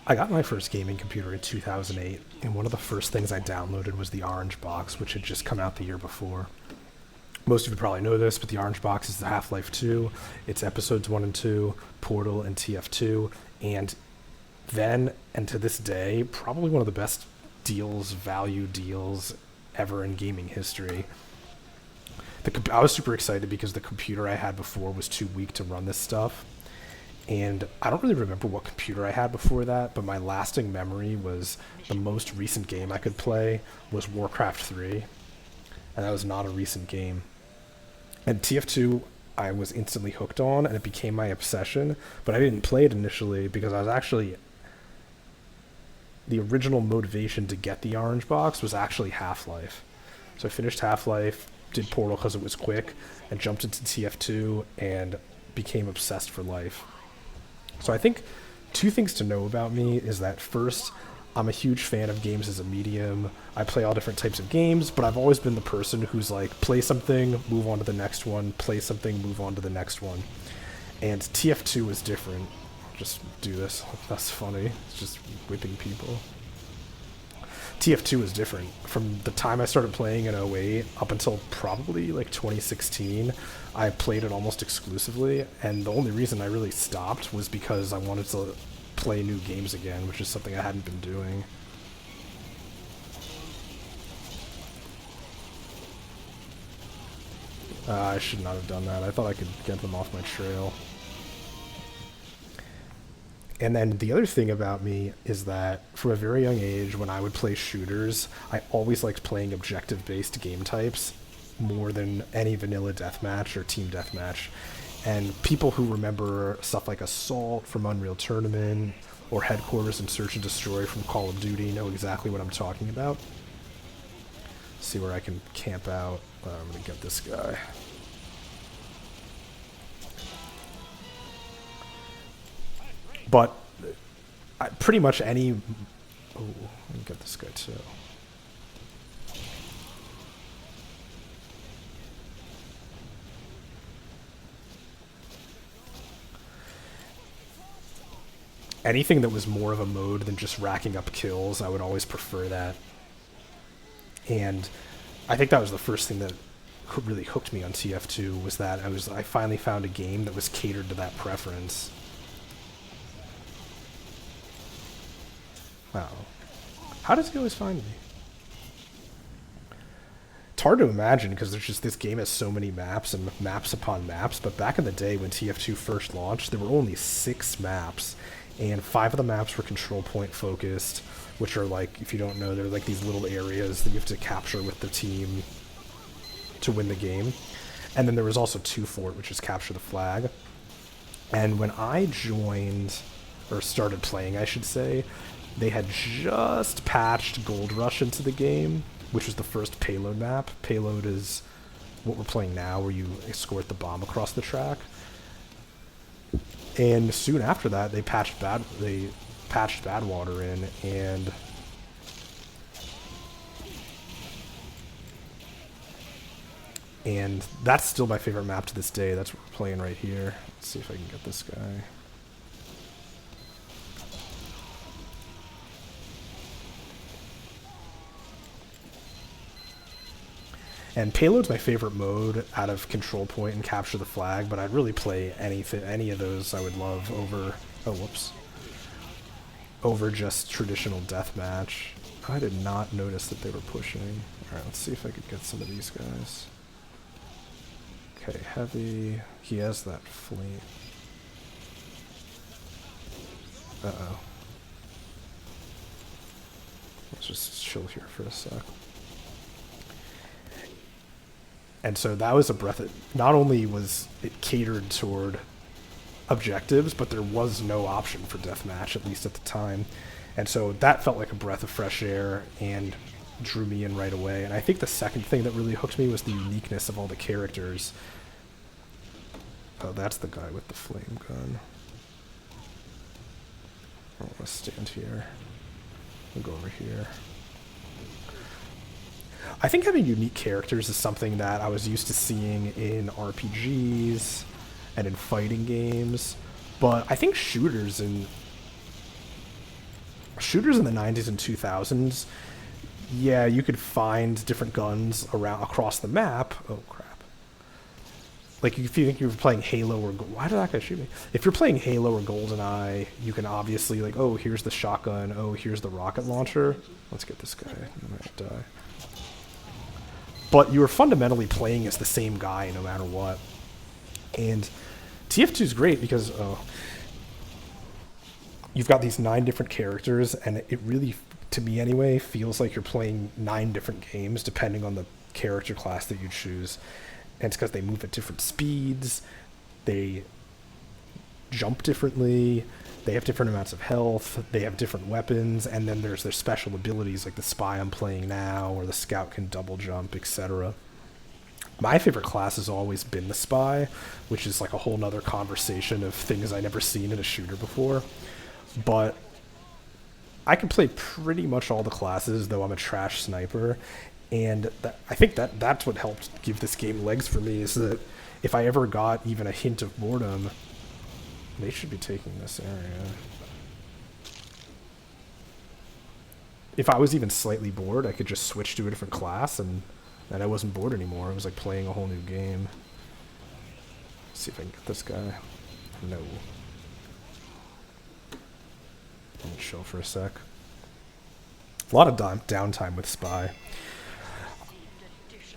I got my first gaming computer in 2008, and one of the first things I downloaded was the Orange Box, which had just come out the year before. Most of you probably know this, but the Orange Box is the Half-Life 2. It's episodes 1 and 2, Portal, and TF2. And then, and to this day, probably one of the best value deals ever in gaming history. I was super excited because the computer I had before was too weak to run this stuff. And I don't really remember what computer I had before that, but my lasting memory was the most recent game I could play was Warcraft 3. And that was not a recent game. And TF2, I was instantly hooked on, and it became my obsession. But I didn't play it initially because I was actually... The original motivation to get the Orange Box was actually Half-Life. So I finished Half-Life, did Portal because it was quick, and jumped into TF2 and became obsessed for life. So I think two things to know about me is that first, I'm a huge fan of games as a medium. I play all different types of games, but I've always been the person who's like, play something, move on to the next one, play something, move on to the next one. And TF2 is different. Just do this. That's funny. It's just whipping people. TF2 is different. From the time I started playing in '08 up until probably like 2016, I played it almost exclusively, and the only reason I really stopped was because I wanted to play new games again, which is something I hadn't been doing. I should not have done that. I thought I could get them off my trail. And then the other thing about me is that from a very young age, when I would play shooters, I always liked playing objective-based game types more than any vanilla deathmatch or team deathmatch. And people who remember stuff like Assault from Unreal Tournament or Headquarters and Search and Destroy from Call of Duty know exactly what I'm talking about. See where I can camp out. I'm going to get this guy. But pretty much any... Oh, let me get this guy too. Anything that was more of a mode than just racking up kills, I would always prefer that. And I think that was the first thing that really hooked me on TF2 was that I finally found a game that was catered to that preference. Wow. How does he always find me? It's hard to imagine because there's just this game has so many maps and maps upon maps, but back in the day when TF2 first launched, there were only 6 maps, and 5 of the maps were control point focused, which are like, if you don't know, they're like these little areas that you have to capture with the team to win the game. And then there was also 2 Fort, which is capture the flag. And when I joined, or started playing, I should say, they had just patched Gold Rush into the game, which was the first payload map. Payload is what we're playing now, where you escort the bomb across the track. And soon after that, they patched Badwater in, and that's still my favorite map to this day. That's what we're playing right here. Let's see if I can get this guy. And Payload's my favorite mode out of Control Point and Capture the Flag, but I'd really play any of those I would love over... Oh, whoops. Over just traditional deathmatch. I did not notice that they were pushing. Alright, let's see if I could get some of these guys. Okay, Heavy. He has that flame. Uh-oh. Let's just chill here for a sec. And so that was a breath. Not only was it catered toward objectives, but there was no option for deathmatch, at least at the time. And so that felt like a breath of fresh air and drew me in right away. And I think the second thing that really hooked me was the uniqueness of all the characters. Oh, that's the guy with the flame gun. I don't want to stand here. I'll go over here. I think having unique characters is something that I was used to seeing in RPGs and in fighting games, but I think shooters shooters in the 90s and 2000s, yeah, you could find different guns around across the map. Oh crap! Like if you think you're playing Halo or why did that guy shoot me? If you're playing Halo or GoldenEye, you can obviously like, oh, here's the shotgun. Oh, here's the rocket launcher. Let's get this guy. I might die. But you were fundamentally playing as the same guy no matter what. And TF2 is great because you've got these 9 different characters, and it really, to me anyway, feels like you're playing 9 different games depending on the character class that you choose. And it's because they move at different speeds, they jump differently, they have different amounts of health, they have different weapons, and then there's their special abilities like the spy I'm playing now, or the scout can double jump, etc. My favorite class has always been the spy, which is like a whole nother conversation of things I never seen in a shooter before. But I can play pretty much all the classes, though I'm a trash sniper. And I think that's what helped give this game legs for me, is that if I ever got even a hint of boredom, they should be taking this area. If I was even slightly bored, I could just switch to a different class, and I wasn't bored anymore. It was like playing a whole new game. Let's see if I can get this guy. No. Let me chill for a sec. A lot of downtime with Spy.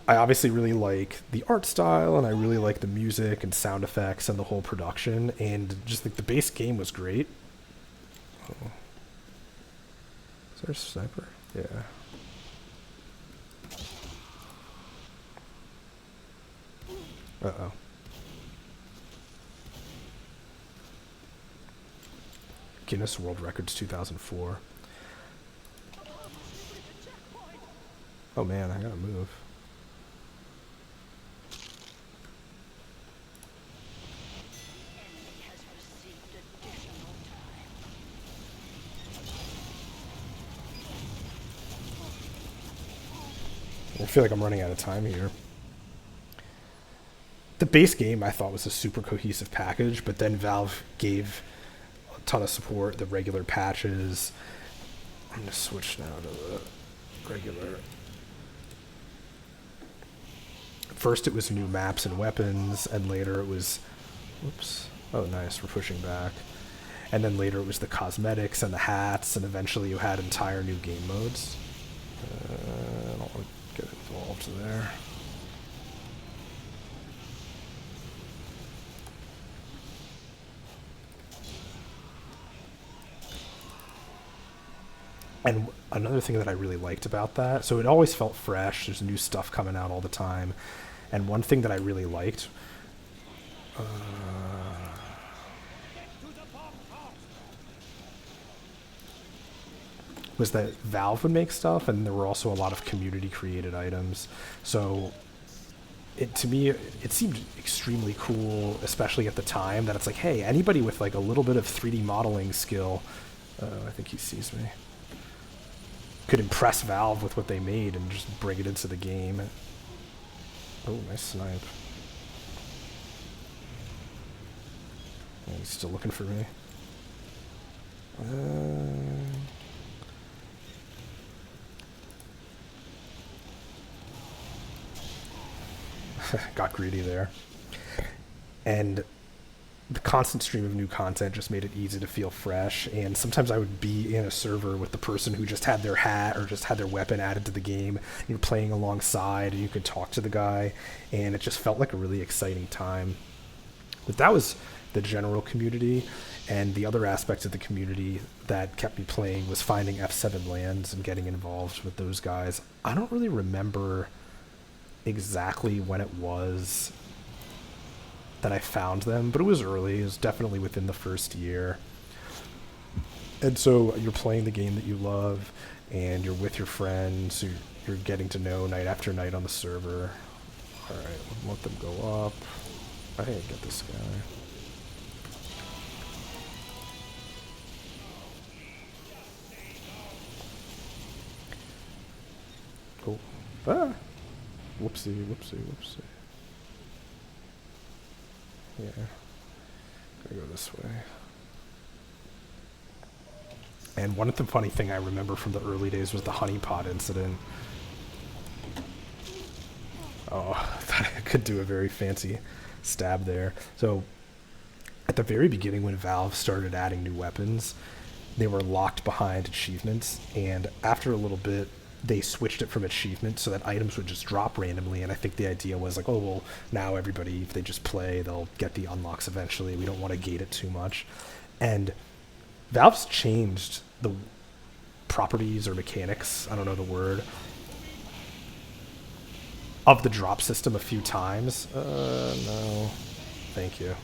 I obviously really like the art style, and I really like the music and sound effects and the whole production, and just like the base game was great. Oh. Is there a sniper? Yeah. Uh-oh. Guinness World Records 2004. Oh man, I gotta move. I feel like I'm running out of time here. The base game I thought was a super cohesive package, but then Valve gave a ton of support, the regular patches. I'm going to switch now to the regular. First it was new maps and weapons, and later it was... Whoops. Oh, nice, we're pushing back. And then later it was the cosmetics and the hats, and eventually you had entire new game modes. I don't want to get involved there. And another thing that I really liked about that, so it always felt fresh, there's new stuff coming out all the time, and one thing that I really liked was that Valve would make stuff, and there were also a lot of community-created items. So to me, it seemed extremely cool, especially at the time, that it's like, hey, anybody with like a little bit of 3D modeling skill, I think he sees me, could impress Valve with what they made and just bring it into the game. Oh, nice snipe. Oh, he's still looking for me. Got greedy there. And the constant stream of new content just made it easy to feel fresh, and sometimes I would be in a server with the person who just had their hat or just had their weapon added to the game, and you're playing alongside and you could talk to the guy, and it just felt like a really exciting time. But that was the general community, and the other aspect of the community that kept me playing was finding F7 lands and getting involved with those guys. I don't really remember exactly when it was that I found them, but it was early. It was definitely within the first year. And so you're playing the game that you love, and you're with your friends who you're getting to know night after night on the server. Alright, let them go up. I think I can get this guy. Oh. Ah! Whoopsie, whoopsie, whoopsie. Yeah. Gotta go this way. And one of the funny thing I remember from the early days was the Honeypot incident. Oh, I thought I could do a very fancy stab there. So at the very beginning when Valve started adding new weapons, they were locked behind achievements, and after a little bit, they switched it from achievements so that items would just drop randomly, and I think the idea was like, oh, well, now everybody, if they just play, they'll get the unlocks eventually. We don't want to gate it too much. And Valve's changed the properties or mechanics, I don't know the word, of the drop system a few times. No, thank you.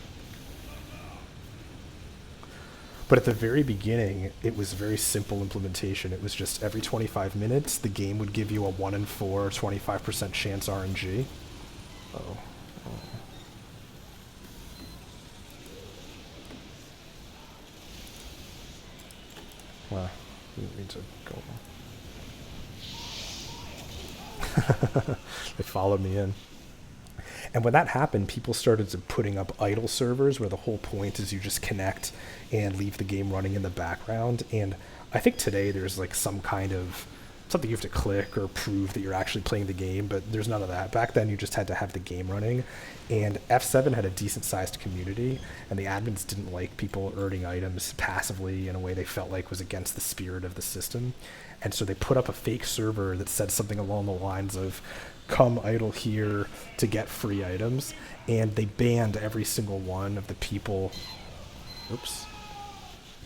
But at the very beginning, it was a very simple implementation. It was just every 25 minutes, the game would give you a 1 in 4, 25% chance RNG. Uh-oh. Well, we need to go. They followed me in. And when that happened, people started putting up idle servers where the whole point is you just connect and leave the game running in the background. And I think today there's like some kind of something you have to click or prove that you're actually playing the game, but there's none of that. Back then you just had to have the game running. And F7 had a decent sized community, and the admins didn't like people earning items passively in a way they felt like was against the spirit of the system. And so they put up a fake server that said something along the lines of, come idle here to get free items, and they banned every single one of the people, oops,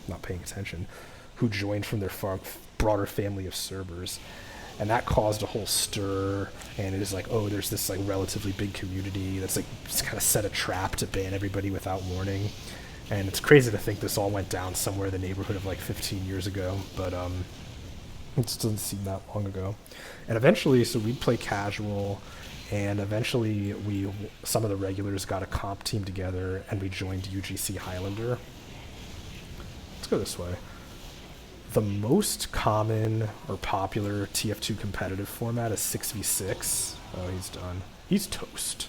not paying attention, who joined from their broader family of servers. And that caused a whole stir, and it is like, oh, there's this like relatively big community that's like just kind of set a trap to ban everybody without warning. And it's crazy to think this all went down somewhere in the neighborhood of like 15 years ago, but it doesn't seem that long ago. And eventually, so we'd play casual, and eventually some of the regulars got a comp team together, and we joined UGC Highlander. Let's go this way. The most common or popular TF2 competitive format is 6v6. Oh, he's done. He's toast.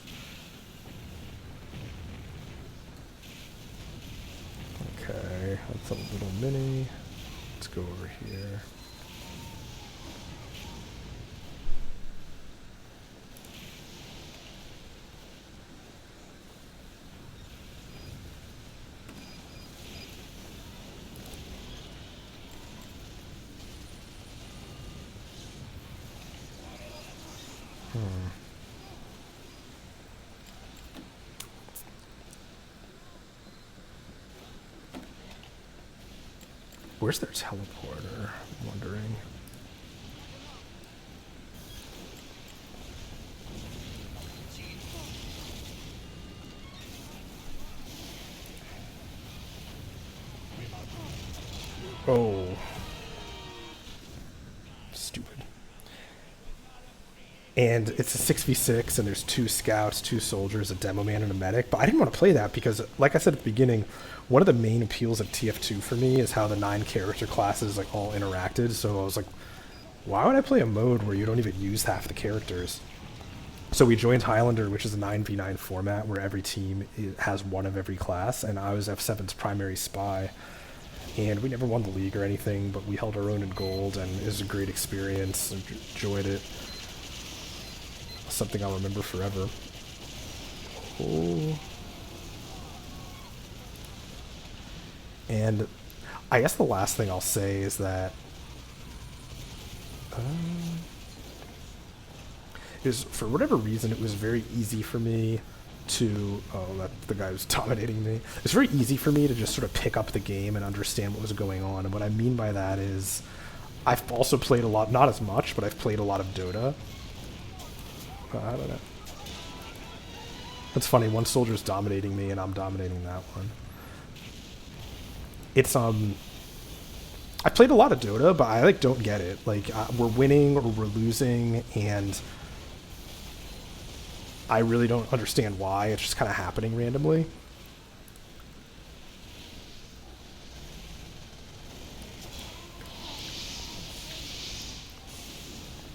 Okay, that's a little mini. Let's go over here. Where's their teleporter? I'm wondering. Oh. Stupid. And it's a 6v6, and there's 2 scouts, 2 soldiers, a demo man, and a medic. But I didn't want to play that because, like I said at the beginning, one of the main appeals of TF2 for me is how the 9 character classes like all interacted. So I was like, why would I play a mode where you don't even use half the characters? So we joined Highlander, which is a 9v9 format where every team has one of every class, and I was F7's primary spy. And we never won the league or anything, but we held our own in gold, and it was a great experience. I enjoyed it. Something I'll remember forever. Oh. And I guess the last thing I'll say is that for whatever reason, it was very easy for me to, the guy who's dominating me. It's very easy for me to just sort of pick up the game and understand what was going on. And what I mean by that is I've also played a lot, not as much, but I've played a lot of Dota. I don't know. That's funny, one soldier's dominating me and I'm dominating that one. It's, I played a lot of Dota, but I, like, don't get it. Like, we're winning or we're losing, and I really don't understand why. It's just kind of happening randomly.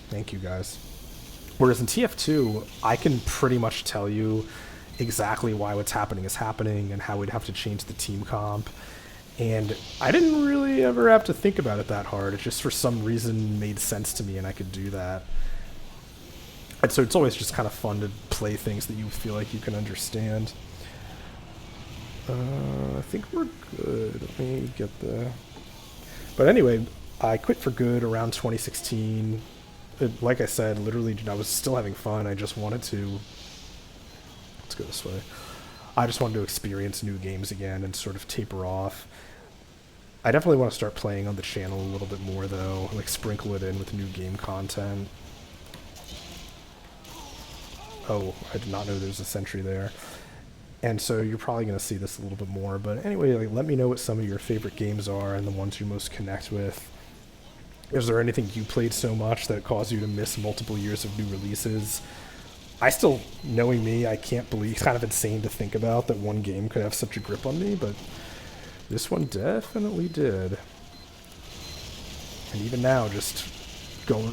Thank you, guys. Whereas in TF2, I can pretty much tell you exactly why what's happening is happening and how we'd have to change the team comp. And I didn't really ever have to think about it that hard. It just for some reason made sense to me and I could do that. And so it's always just kind of fun to play things that you feel like you can understand. I think we're good. Let me get the... But anyway, I quit for good around 2016. Like I said, literally, I was still having fun. I just wanted to... Let's go this way. I just wanted to experience new games again and sort of taper off. I definitely want to start playing on the channel a little bit more, though. Like, sprinkle it in with new game content. Oh, I did not know there was a sentry there. And so you're probably going to see this a little bit more. But anyway, like, let me know what some of your favorite games are and the ones you most connect with. Is there anything you played so much that it caused you to miss multiple years of new releases? I still, knowing me, I can't believe, it's kind of insane to think about that one game could have such a grip on me, but this one definitely did. And even now, just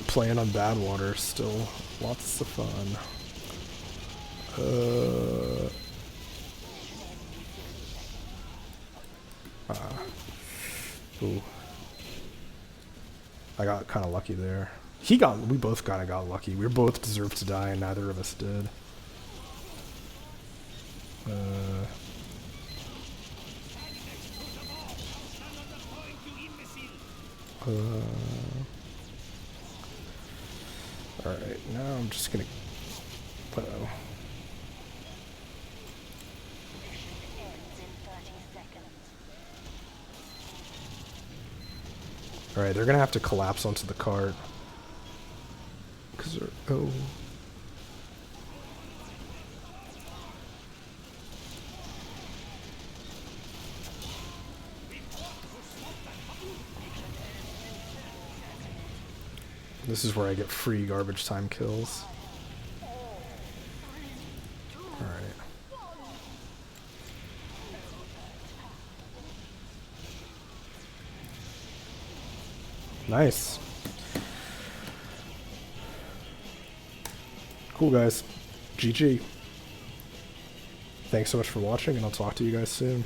playing on Badwater, still lots of fun. Ooh. I got kind of lucky there. We both kind of got lucky. We both deserved to die, and neither of us did. Alright, now I'm just gonna... Uh-oh. Alright, they're gonna have to collapse onto the cart. Oh. This is where I get free garbage time kills. Alright. Nice. Cool, guys. GG. Thanks so much for watching, and I'll talk to you guys soon.